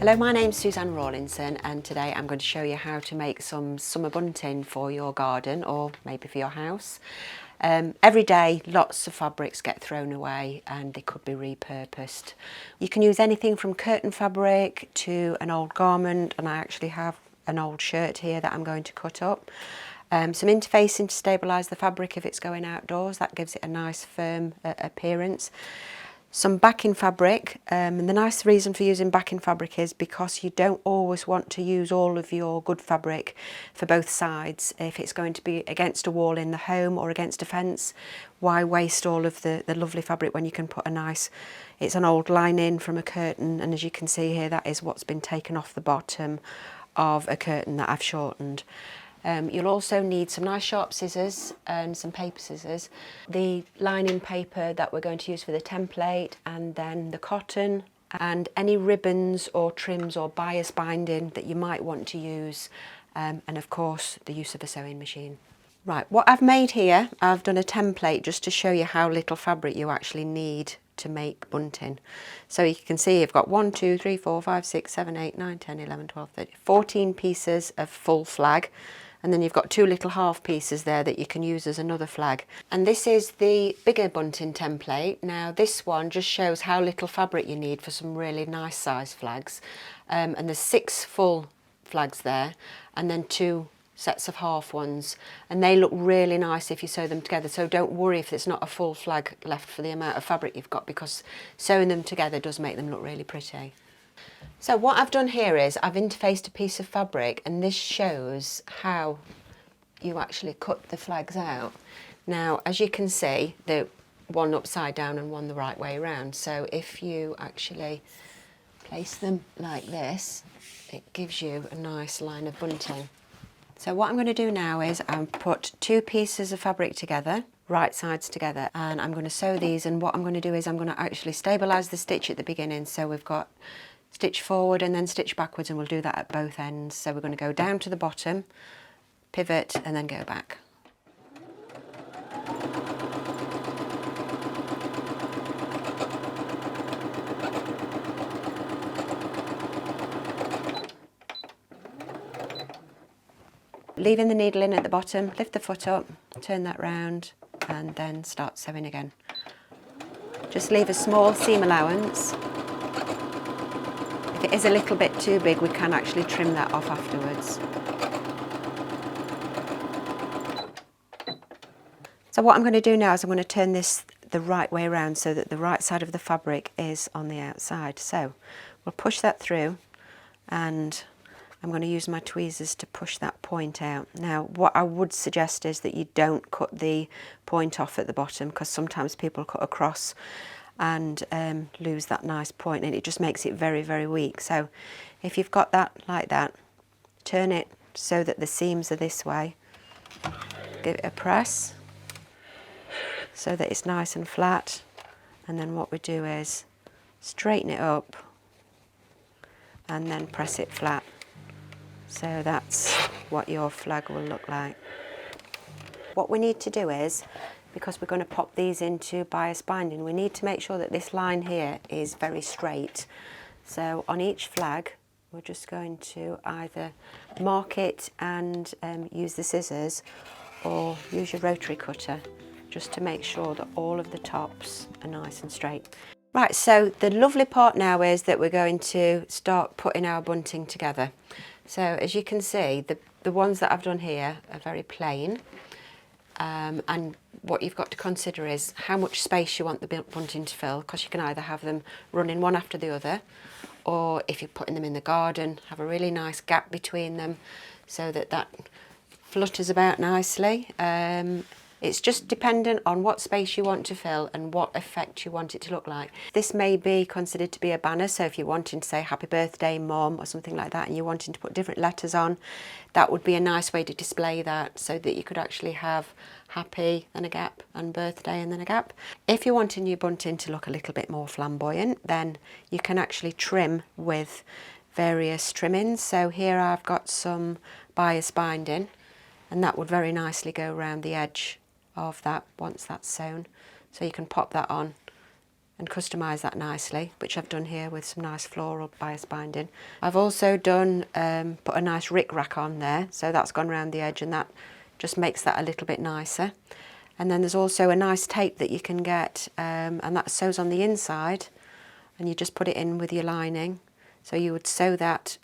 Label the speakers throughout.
Speaker 1: Hello, my name's Suzanne Rawlinson and today I'm going to show you how to make some summer bunting for your garden or maybe for your house. Every day lots of fabrics get thrown away and they could be repurposed. You can use anything from curtain fabric to an old garment, and I actually have an old shirt here that I'm going to cut up. Some interfacing to stabilise the fabric if it's going outdoors, that gives it a nice firm appearance. Some backing fabric, and the nice reason for using backing fabric is because you don't always want to use all of your good fabric for both sides. If it's going to be against a wall in the home or against a fence, why waste all of the lovely fabric when you can put a nice, it's an old lining from a curtain, and as you can see here, that is what's been taken off the bottom of a curtain that I've shortened. You'll also need some nice sharp scissors and some paper scissors, the lining paper that we're going to use for the template, and then the cotton and any ribbons or trims or bias binding that you might want to use, and of course the use of a sewing machine. Right, what I've made here, I've done a template just to show you how little fabric you actually need to make bunting. So you can see you've got 1, 2, 3, 4, 5, 6, 7, 8, 9, 10, 11, 12, 13, 14 pieces of full flag. And then you've got 2 little half pieces there that you can use as another flag. And this is the bigger bunting template. Now this one just shows how little fabric you need for some really nice size flags. And there's 6 full flags there, and then 2 sets of half ones. And they look really nice if you sew them together. So don't worry if there's not a full flag left for the amount of fabric you've got, because sewing them together does make them look really pretty. So what I've done here is I've interfaced a piece of fabric, and this shows how you actually cut the flags out. Now, as you can see, the one upside down and one the right way around. So if you actually place them like this, it gives you a nice line of bunting. So what I'm going to do now is I'll put 2 pieces of fabric together, right sides together, and I'm going to sew these. And what I'm going to do is I'm going to actually stabilise the stitch at the beginning. So we've got stitch forward and then stitch backwards, and we'll do that at both ends. So we're going to go down to the bottom, pivot, and then go back. Leaving the needle in at the bottom, lift the foot up, turn that round, and then start sewing again. Just leave a small seam allowance. If it is a little bit too big, we can actually trim that off afterwards. So what I'm going to do now is I'm going to turn this the right way around so that the right side of the fabric is on the outside. So we'll push that through, and I'm going to use my tweezers to push that point out. Now what I would suggest is that you don't cut the point off at the bottom, because sometimes people cut across and lose that nice point, and it just makes it very, very weak. So if you've got that like that, turn it so that the seams are this way, give it a press so that it's nice and flat, and then what we do is straighten it up and then press it flat. So that's what your flag will look like. What we need to do is, because we're going to pop these into bias binding, we need to make sure that this line here is very straight. So on each flag, we're just going to either mark it and use the scissors, or use your rotary cutter, just to make sure that all of the tops are nice and straight. Right, so the lovely part now is that we're going to start putting our bunting together. So as you can see, the ones that I've done here are very plain. And what you've got to consider is how much space you want the bunting to fill, because you can either have them running one after the other, or if you're putting them in the garden, have a really nice gap between them so that that flutters about nicely. It's just dependent on what space you want to fill and what effect you want it to look like. This may be considered to be a banner, so if you're wanting to say happy birthday mum or something like that, and you're wanting to put different letters on, that would be a nice way to display that, so that you could actually have happy and a gap and birthday and then a gap. If you're wanting your bunting to look a little bit more flamboyant, then you can actually trim with various trimmings. So here I've got some bias binding, and that would very nicely go around the edge of that once that's sewn. So you can pop that on and customise that nicely, which I've done here with some nice floral bias binding. I've also done put a nice rick-rack on there, so that's gone around the edge and that just makes that a little bit nicer. And then there's also a nice tape that you can get, and that sews on the inside, and you just put it in with your lining. So you would sew that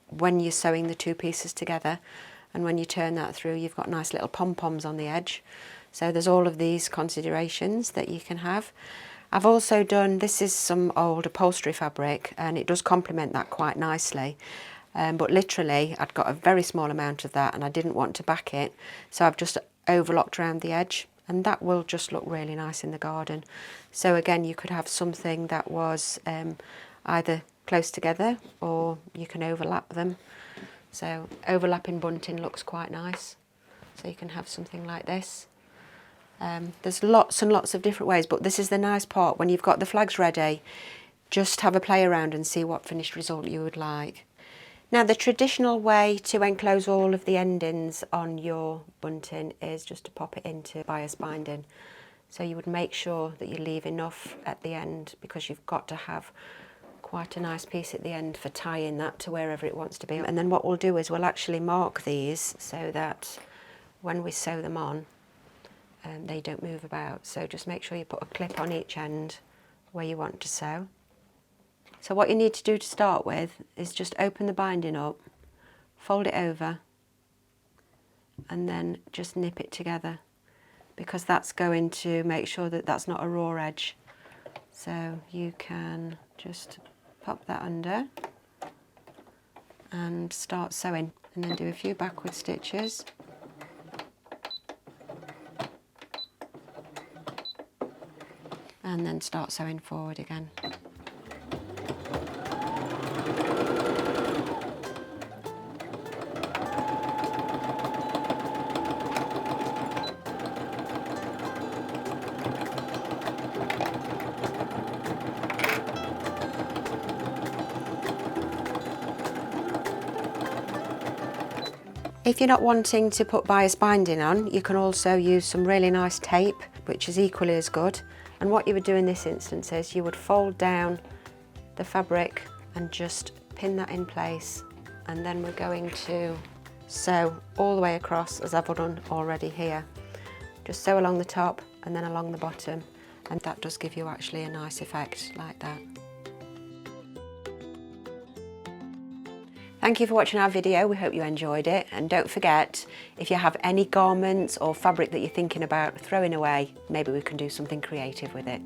Speaker 1: when you're sewing the two pieces together, and when you turn that through you've got nice little pom-poms on the edge. So there's all of these considerations that you can have. I've also done, this is some old upholstery fabric and it does complement that quite nicely, but literally I'd got a very small amount of that and I didn't want to back it, so I've just overlocked around the edge, and that will just look really nice in the garden. So again, you could have something that was either close together or you can overlap them. So overlapping bunting looks quite nice, so you can have something like this. There's lots and lots of different ways, but this is the nice part. When you've got the flags ready, just have a play around and see what finished result you would like. Now, the traditional way to enclose all of the endings on your bunting is just to pop it into bias binding. So you would make sure that you leave enough at the end, because you've got to have quite a nice piece at the end for tying that to wherever it wants to be. And then what we'll do is we'll actually mark these so that when we sew them on, they don't move about. So just make sure you put a clip on each end where you want to sew. So what you need to do to start with is just open the binding up, fold it over, and then just nip it together, because that's going to make sure that that's not a raw edge. So you can just pop that under and start sewing, and then do a few backward stitches. And then start sewing forward again. If you're not wanting to put bias binding on, you can also use some really nice tape, which is equally as good. And what you would do in this instance is you would fold down the fabric and just pin that in place, and then we're going to sew all the way across as I've done already here. Just sew along the top and then along the bottom, and that does give you actually a nice effect like that. Thank you for watching our video. We hope you enjoyed it, and don't forget, if you have any garments or fabric that you're thinking about throwing away, maybe we can do something creative with it.